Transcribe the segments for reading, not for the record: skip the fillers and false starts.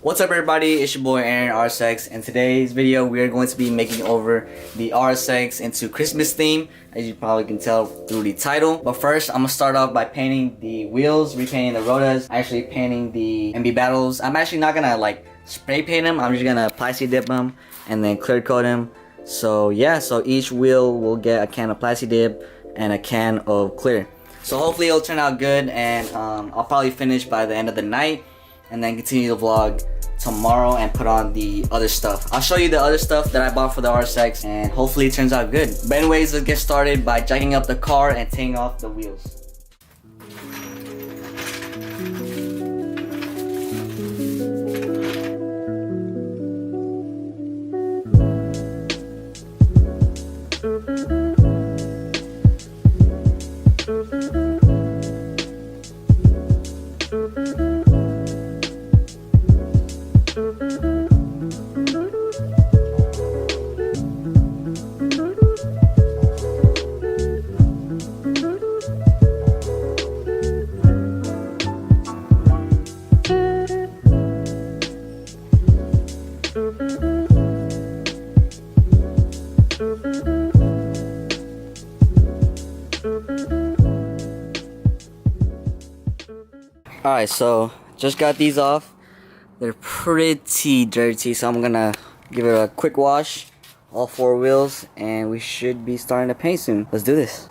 What's up everybody, it's your boy AronRSX. In today's video we are going to be making over the RSX into Christmas theme, as you probably can tell through the title. But first I'm going to start off by painting the wheels, repainting the rotas, actually painting the MB battles. I'm actually not going to like spray paint them, I'm just going to plasti dip them and then clear coat them. So yeah, so each wheel will get a can of plasti dip and a can of clear. So hopefully it'll turn out good, and I'll probably finish by the end of the night and then continue the vlog tomorrow and put on the other stuff. I'll show you the other stuff that I bought for the RSX and hopefully it turns out good. But anyways, let's get started by jacking up the car and taking off the wheels. Alright, so just got these off. They're pretty dirty, so I'm gonna give it a quick wash, all four wheels, and we should be starting to paint soon. Let's do this.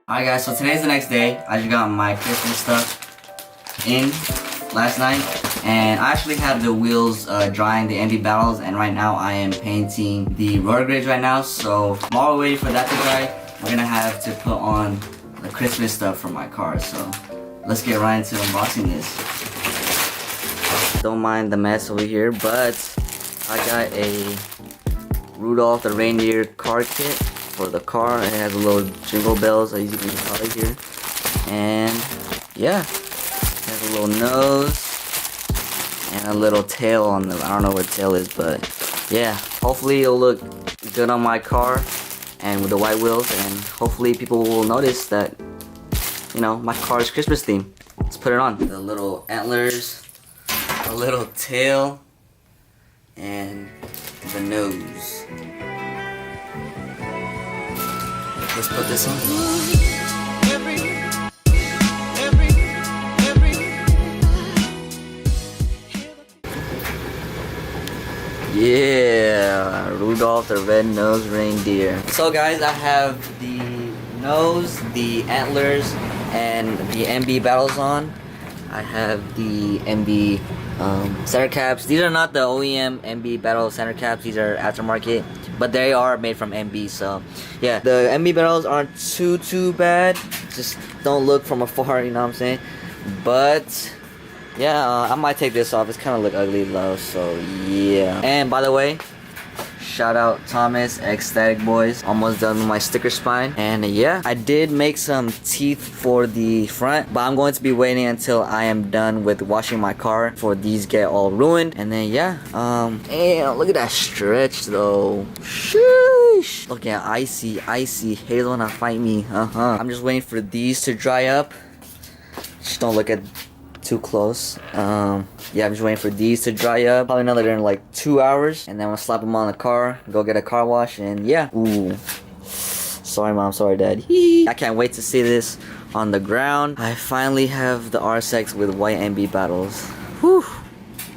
Alright guys, so today's the next day. I just got my Christmas stuff in last night, and I actually have the wheels drying the MB battles, and right now I am painting the rotor grids right now. So while we're waiting for that to dry, we're gonna have to put on the Christmas stuff for my car. So let's get right into unboxing this. Don't mind the mess over here, but I got a Rudolph the Reindeer car kit for the car. It has a little jingle bells, as you can probably hear, and yeah, it has a little nose and a little tail on the, I don't know what tail is, but yeah, hopefully it'll look good on my car and with the white wheels, and hopefully people will notice that, you know, my car is Christmas theme. Let's put it on. The little antlers, a little tail, and the nose. Let's put this on. Yeah, Rudolph the Red-Nosed Reindeer. So guys, I have the nose, the antlers, and the MB battles on. I have the MB center caps. These are not the OEM MB battle center caps, these are aftermarket, but they are made from MB. So yeah, the MB battles aren't too bad, just don't look from afar, you know what I'm saying. But yeah, I might take this off, it's kind of look ugly though, so yeah. And by the way, shout out Thomas Ecstatic Boys. Almost done with my sticker spine. And yeah, I did make some teeth for the front, but I'm going to be waiting until I am done with washing my car for these get all ruined. And then yeah, damn, look at that stretch though. Sheesh. Look at icy. Haters wanna fight me. I'm just waiting for these to dry up. Just don't look at too close. Yeah, I'm just waiting for these to dry up. Probably another in like 2 hours, and then we'll slap them on the car, go get a car wash, and yeah. Ooh, sorry mom, sorry dad. I can't wait to see this on the ground. I finally have the RSX with white MB battles. Whew.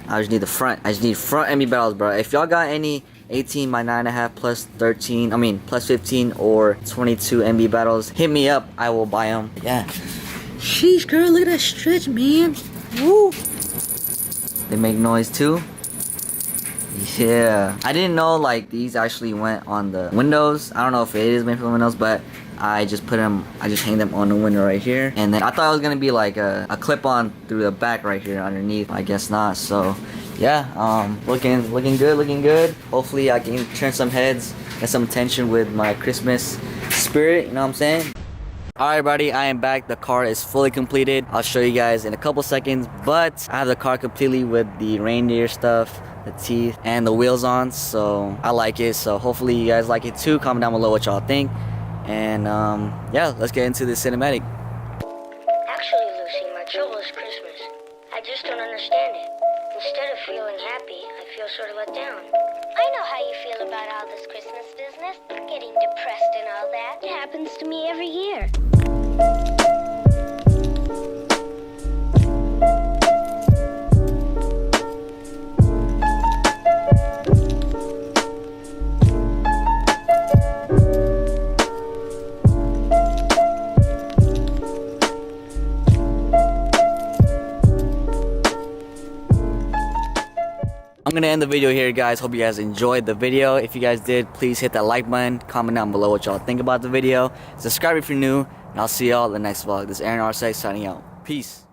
I just need the front. I just need front MB battles, bro. If y'all got any 18 by 9.5 plus 13, I mean plus 15 or 22 MB battles, hit me up. I will buy them. Yeah. Sheesh, girl, look at that stretch, man. Woo. They make noise too. Yeah. I didn't know like these actually went on the windows. I don't know if it is made for the windows, but I just hang them on the window right here. And then I thought it was gonna be like a clip-on through the back right here underneath. I guess not. So yeah, looking good. Hopefully I can turn some heads, get some attention with my Christmas spirit, you know what I'm saying? Alright everybody, I am back. The car is fully completed. I'll show you guys in a couple seconds, but I have the car completely with the reindeer stuff, the teeth, and the wheels on, so I like it. So hopefully you guys like it too. Comment down below what y'all think. And yeah, let's get into the cinematic. Actually, Lucy, my trouble is Christmas. I just don't understand it. Instead of feeling happy, I feel sort of let down. I know how you feel about all this Christmas business, getting depressed and all that. It happens to me every year. I'm gonna end the video here, guys. Hope you guys enjoyed the video. If you guys did, please hit that like button, comment down below what y'all think about the video, subscribe if you're new, and I'll see y'all in the next vlog. This is AronRSX signing out. Peace.